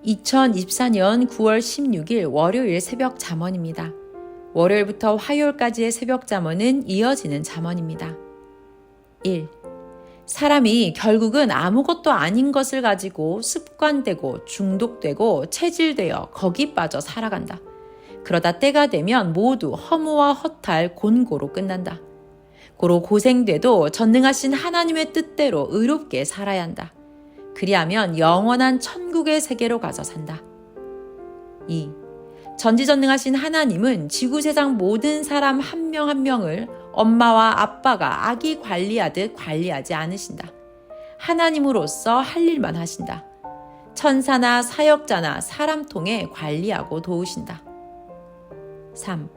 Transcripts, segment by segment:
2024년 9월 16일 월요일 새벽 잠언입니다. 월요일부터 화요일까지의 새벽 잠언은 이어지는 잠언입니다. 1. 사람이 결국은 아무것도 아닌 것을 가지고 습관되고 중독되고 체질되어 거기 빠져 살아간다. 그러다 때가 되면 모두 허무와 허탈 곤고로 끝난다. 고로 고생돼도 전능하신 하나님의 뜻대로 의롭게 살아야 한다. 그리하면 영원한 천국의 세계로 가서 산다. 2. 전지전능하신 하나님은 지구세상 모든 사람 한 명 한 명을 엄마와 아빠가 아기 관리하듯 관리하지 않으신다. 하나님으로서 할 일만 하신다. 천사나 사역자나 사람 통해 관리하고 도우신다. 3.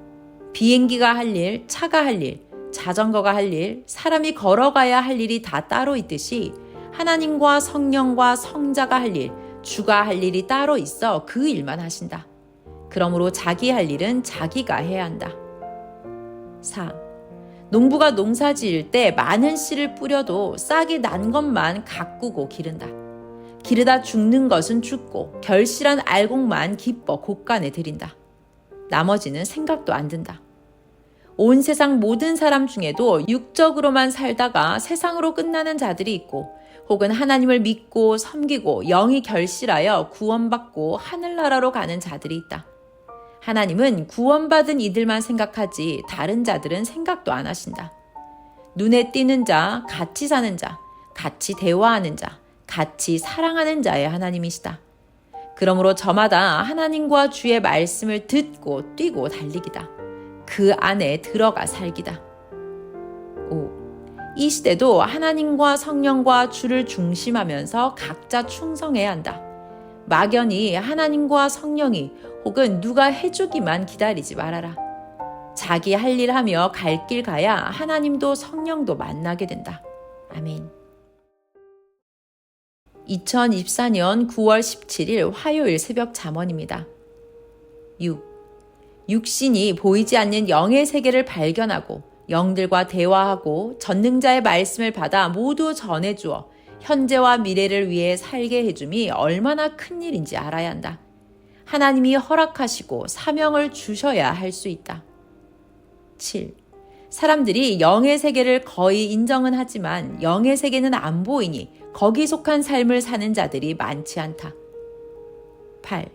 비행기가 할 일, 차가 할 일, 자전거가 할 일, 사람이 걸어가야 할 일이 다 따로 있듯이 하나님과 성령과 성자가 할 일, 주가 할 일이 따로 있어 그 일만 하신다. 그러므로 자기 할 일은 자기가 해야 한다. 4. 농부가 농사 지을 때 많은 씨를 뿌려도 싹이 난 것만 가꾸고 기른다. 기르다 죽는 것은 죽고 결실한 알곡만 기뻐 곳간에 들인다. 나머지는 생각도 안 든다. 온 세상 모든 사람 중에도 육적으로만 살다가 세상으로 끝나는 자들이 있고 혹은 하나님을 믿고 섬기고 영이 결실하여 구원받고 하늘나라로 가는 자들이 있다. 하나님은 구원받은 이들만 생각하지 다른 자들은 생각도 안 하신다. 눈에 띄는 자, 같이 사는 자, 같이 대화하는 자, 같이 사랑하는 자의 하나님이시다. 그러므로 저마다 하나님과 주의 말씀을 듣고 뛰고 달리기다. 그 안에 들어가 살기다. 5. 이 시대도 하나님과 성령과 주를 중심하면서 각자 충성해야 한다. 막연히 하나님과 성령이 혹은 누가 해주기만 기다리지 말아라. 자기 할 일 하며 갈 길 가야 하나님도 성령도 만나게 된다. 아멘. 2024년 9월 17일 화요일 새벽 잠언입니다. 6. 육신이 보이지 않는 영의 세계를 발견하고 영들과 대화하고 전능자의 말씀을 받아 모두 전해주어 현재와 미래를 위해 살게 해줌이 얼마나 큰 일인지 알아야 한다. 하나님이 허락하시고 사명을 주셔야 할 수 있다. 7. 사람들이 영의 세계를 거의 인정은 하지만 영의 세계는 안 보이니 거기 속한 삶을 사는 자들이 많지 않다. 8.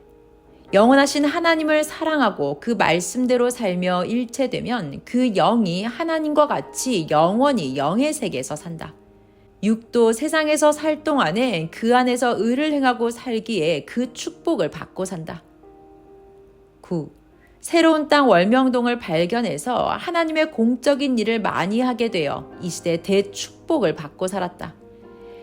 영원하신 하나님을 사랑하고 그 말씀대로 살며 일체되면 그 영이 하나님과 같이 영원히 영의 세계에서 산다. 육도 세상에서 살 동안에 그 안에서 의를 행하고 살기에 그 축복을 받고 산다. 9. 새로운 땅 월명동을 발견해서 하나님의 공적인 일을 많이 하게 되어 이 시대 대축복을 받고 살았다.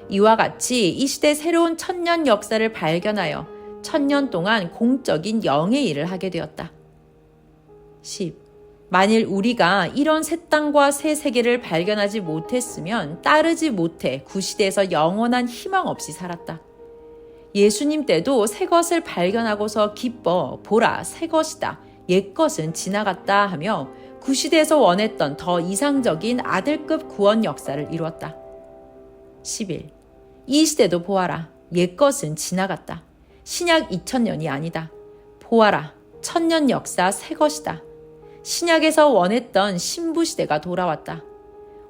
이와 같이 이 시대 새로운 천년 역사를 발견하여 천년 동안 공적인 영의 일을 하게 되었다. 10. 만일 우리가 이런 새 땅과 새 세계를 발견하지 못했으면 따르지 못해 구시대에서 영원한 희망 없이 살았다. 예수님 때도 새 것을 발견하고서 기뻐 보라 새 것이다 옛 것은 지나갔다 하며 구시대에서 원했던 더 이상적인 아들급 구원 역사를 이루었다. 11. 이 시대도 보아라 옛 것은 지나갔다. 신약 2000년이 아니다. 보아라 천년 역사 새 것이다. 신약에서 원했던 신부시대가 돌아왔다.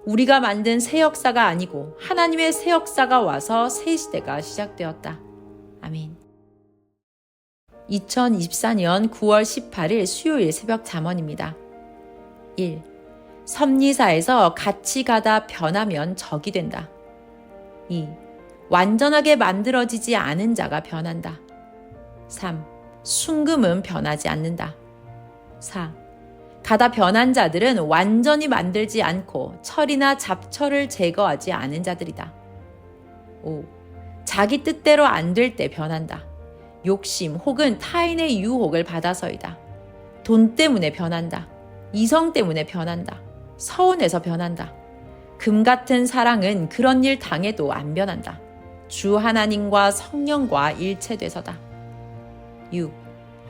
우리가 만든 새 역사가 아니고 하나님의 새 역사가 와서 새 시대가 시작되었다. 아멘. 2024년 9월 18일 수요일 새벽 잠언입니다. 1. 섭리사에서 같이 가다 변하면 적이 된다. 2. 완전하게 만들어지지 않은 자가 변한다. 3. 순금은 변하지 않는다. 4. 가다 변한 자들은 완전히 만들지 않고 철이나 잡철을 제거하지 않은 자들이다. 5. 자기 뜻대로 안 될 때 변한다. 욕심 혹은 타인의 유혹을 받아서이다. 돈 때문에 변한다. 이성 때문에 변한다. 서운해서 변한다. 금 같은 사랑은 그런 일 당해도 안 변한다. 주 하나님과 성령과 일체돼서다. 6.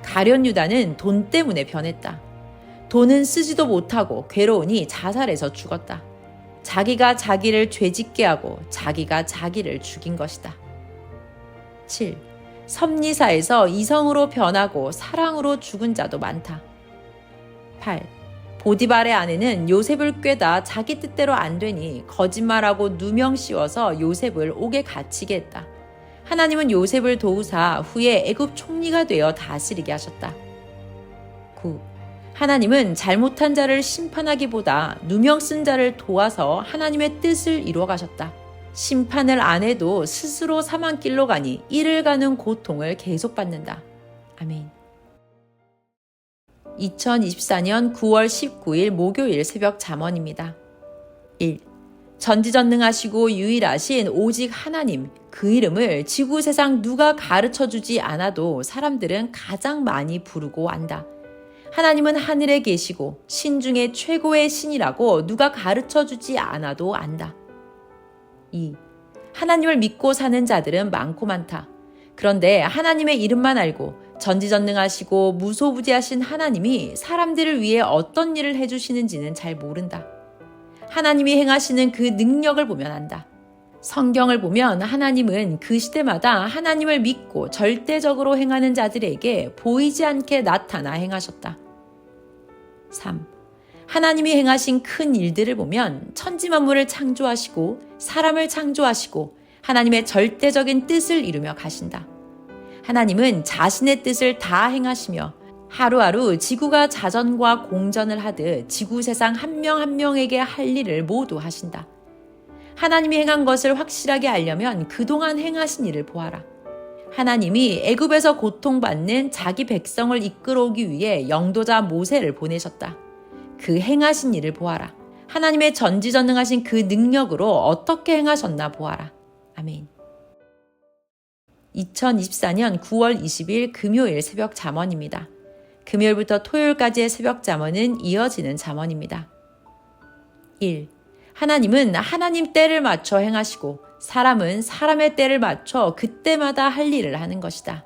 가룟 유다는 돈 때문에 변했다. 돈은 쓰지도 못하고 괴로우니 자살해서 죽었다. 자기가 자기를 죄짓게 하고 자기가 자기를 죽인 것이다. 7. 섭리사에서 이성으로 변하고 사랑으로 죽은 자도 많다. 8. 보디발의 아내는 요셉을 꾀다 자기 뜻대로 안 되니 거짓말하고 누명 씌워서 요셉을 옥에 갇히게 했다. 하나님은 요셉을 도우사 후에 애굽 총리가 되어 다스리게 하셨다. 9. 하나님은 잘못한 자를 심판하기보다 누명 쓴 자를 도와서 하나님의 뜻을 이루어 가셨다. 심판을 안 해도 스스로 사망길로 가니 이를 가는 고통을 계속 받는다. 아멘. 2024년 9월 19일 목요일 새벽 잠언입니다. 1. 전지전능하시고 유일하신 오직 하나님, 그 이름을 지구 세상 누가 가르쳐주지 않아도 사람들은 가장 많이 부르고 안다. 하나님은 하늘에 계시고 신 중에 최고의 신이라고 누가 가르쳐주지 않아도 안다. 2. 하나님을 믿고 사는 자들은 많고 많다. 그런데 하나님의 이름만 알고 전지전능하시고 무소부지하신 하나님이 사람들을 위해 어떤 일을 해주시는지는 잘 모른다. 하나님이 행하시는 그 능력을 보면 안다. 성경을 보면 하나님은 그 시대마다 하나님을 믿고 절대적으로 행하는 자들에게 보이지 않게 나타나 행하셨다. 3. 하나님이 행하신 큰 일들을 보면 천지만물을 창조하시고 사람을 창조하시고 하나님의 절대적인 뜻을 이루며 가신다. 하나님은 자신의 뜻을 다 행하시며 하루하루 지구가 자전과 공전을 하듯 지구 세상 한 명 한 명에게 할 일을 모두 하신다. 하나님이 행한 것을 확실하게 알려면 그동안 행하신 일을 보아라. 하나님이 애굽에서 고통받는 자기 백성을 이끌어오기 위해 영도자 모세를 보내셨다. 그 행하신 일을 보아라. 하나님의 전지전능하신 그 능력으로 어떻게 행하셨나 보아라. 아멘. 2024년 9월 20일 금요일 새벽 잠언입니다. 금요일부터 토요일까지의 새벽 잠언은 이어지는 잠언입니다. 1. 하나님은 하나님 때를 맞춰 행하시고 사람은 사람의 때를 맞춰 그때마다 할 일을 하는 것이다.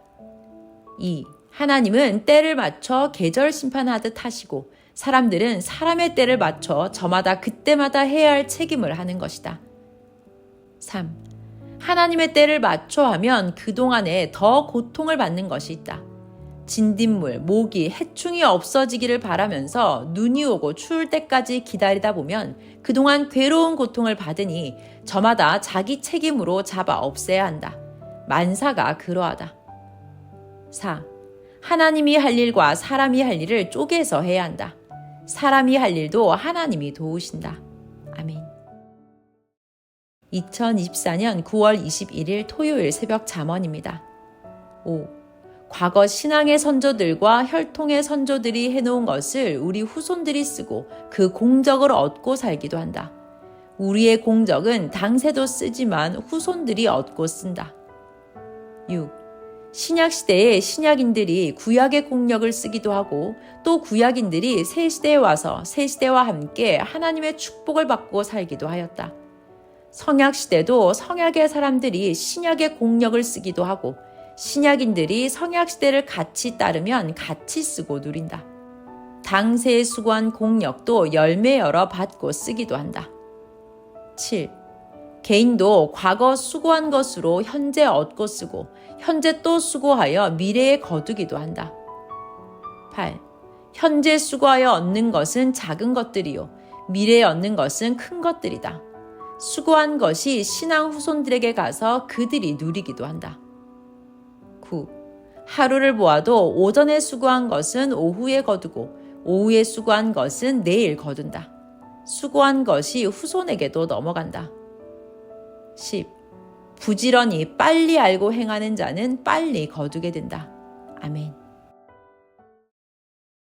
2. 하나님은 때를 맞춰 계절 심판하듯 하시고 사람들은 사람의 때를 맞춰 저마다 그때마다 해야 할 책임을 하는 것이다. 3. 하나님의 때를 맞춰 하면 그동안에 더 고통을 받는 것이 있다. 진딧물, 모기, 해충이 없어지기를 바라면서 눈이 오고 추울 때까지 기다리다 보면 그동안 괴로운 고통을 받으니 저마다 자기 책임으로 잡아 없애야 한다. 만사가 그러하다. 4. 하나님이 할 일과 사람이 할 일을 쪼개서 해야 한다. 사람이 할 일도 하나님이 도우신다. 아멘. 2024년 9월 21일 토요일 새벽 잠언입니다. 5. 과거 신앙의 선조들과 혈통의 선조들이 해놓은 것을 우리 후손들이 쓰고 그 공적을 얻고 살기도 한다. 우리의 공적은 당세도 쓰지만 후손들이 얻고 쓴다. 6. 신약시대에 신약인들이 구약의 공력을 쓰기도 하고 또 구약인들이 새시대에 와서 새시대와 함께 하나님의 축복을 받고 살기도 하였다. 성약시대도 성약의 사람들이 신약의 공력을 쓰기도 하고 신약인들이 성약시대를 같이 따르면 같이 쓰고 누린다. 당세에 수고한 공력도 열매 열어 받고 쓰기도 한다. 7. 개인도 과거 수고한 것으로 현재 얻고 쓰고 현재 또 수고하여 미래에 거두기도 한다. 8. 현재 수고하여 얻는 것은 작은 것들이요 미래에 얻는 것은 큰 것들이다. 수고한 것이 신앙 후손들에게 가서 그들이 누리기도 한다. 9. 하루를 보아도 오전에 수고한 것은 오후에 거두고 오후에 수고한 것은 내일 거둔다. 수고한 것이 후손에게도 넘어간다. 10. 부지런히 빨리 알고 행하는 자는 빨리 거두게 된다. 아멘.